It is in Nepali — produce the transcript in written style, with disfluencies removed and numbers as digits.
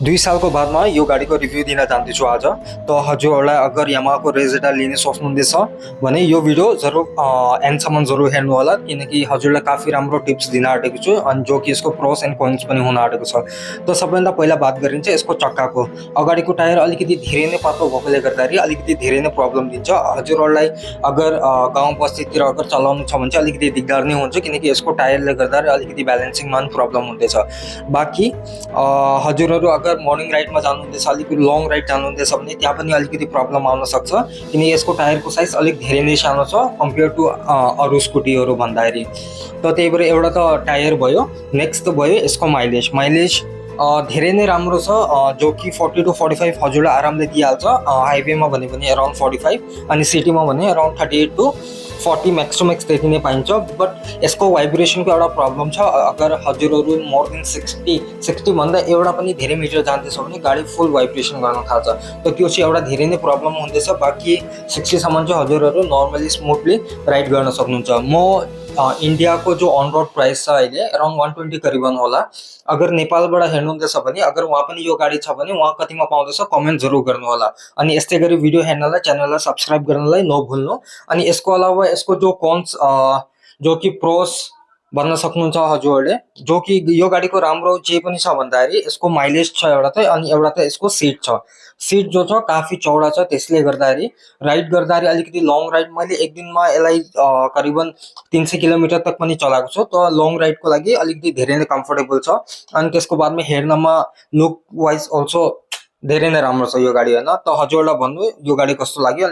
2 सालको बादमा यो गाडीको रिभ्यू दिन जान्दैछु आज। त हजुरहरूलाई अगर यामाहाको रेजेटा लिन सक्नुहुँदैछ भने यो भिडियो जरुर एन्डसम्म जरुर हेर्नु होला, किनकि हजुरलाई काफी राम्रो टिप्स दिन आँटेको छु अनि जो कि यसको प्रोस एन्ड कोन्स पनि हुन आँटेको छ। त सबैभन्दा पहिला बात गरिन्छ यसको चक्काको। अगाडिको टायर अलिकति धेरै नै पातलो भएकोले गर्दाखेरि अलिकति धेरै नै प्रब्लम दिन्छ। हजुरहरूलाई अगर गाउँ बस्तीतिर अगर चलाउनु छ भने चाहिँ अलिकति दिगदार नै हुन्छ, किनकि यसको टायरले गर्दा अलिकति ब्यालेन्सिङमा पनि प्रब्लम हुँदैछ। बाँकी हजुरहरू अगर मर्निङ राइडमा जानुहुँदैछ, अलिकति लङ राइड जानुहुँदैछ भने त्यहाँ पनि अलिकति प्रब्लम आउन सक्छ, किनकि यसको टायरको साइज अलिक धेरै नै सानो छ कम्पेयर टु अरू स्कुटीहरू भन्दाखेरि। त त्यही भएर एउटा त टायर भयो। नेक्स्ट भयो यसको माइलेज धेरै नै राम्रो छ, जो कि 40 to 45 हजुरलाई आरामले दिइहाल्छ। हाइवेमा भने पनि अराउन्ड 45 अनि सिटीमा भने around 38 to 40 max to max त्यति नै पाइन्छ। बट यसको भाइब्रेसनको एउटा प्रब्लम छ। अगर हजुरहरू मोर देन 60 भन्दा एउटा पनि धेरै मिटर जाँदैछ भने गाडी फुल भाइब्रेसन गर्न थाल्छ। त त्यो चाहिँ एउटा धेरै नै प्रब्लम हुँदैछ। बाँकी 60सम्म चाहिँ हजुरहरू नर्मली स्मुथली राइड गर्न सक्नुहुन्छ। म इन्डियाको जो अन रोड प्राइस छ अहिले अराउन्ड 120 करिबन होला। अगर नेपालबाट हेर्नुहुँदैछ भने अगर वहाँ पनि यो गाडी छ भने वहाँ कतिमा पाउँदैछ कमेन्ट जरुर गर्नु होला। अनि यस्तै गरी भिडियो हेर्नलाई च्यानललाई सब्सक्राइब गर्नलाई नभुल्नु। अनि यसको अलावा यसको जो कन्स जो कि प्रोस भन्न सक्नुहुन्छ हजुरहरूले, जो कि यो गाडीको राम्रो जे पनि छ भन्दाखेरि यसको माइलेज छ एउटा त, अनि एउटा त यसको सिट छ। सिट जो छ काफी चौडा छ, त्यसले गर्दाखेरि राइड गर्दाखेरि अलिकति लङ राइड मैले एक दिनमा यसलाई करिबन 300 किलोमिटर तक पनि चलाएको छु। त लङ राइडको लागि अलिकति धेरै नै कम्फर्टेबल छ। अनि त्यसको बादमा हेर्नमा लुक वाइज अल्सो धेरै नै राम्रो छ यो गाडी होइन। त हजुरलाई भन्नु यो गाडी कस्तो लाग्यो।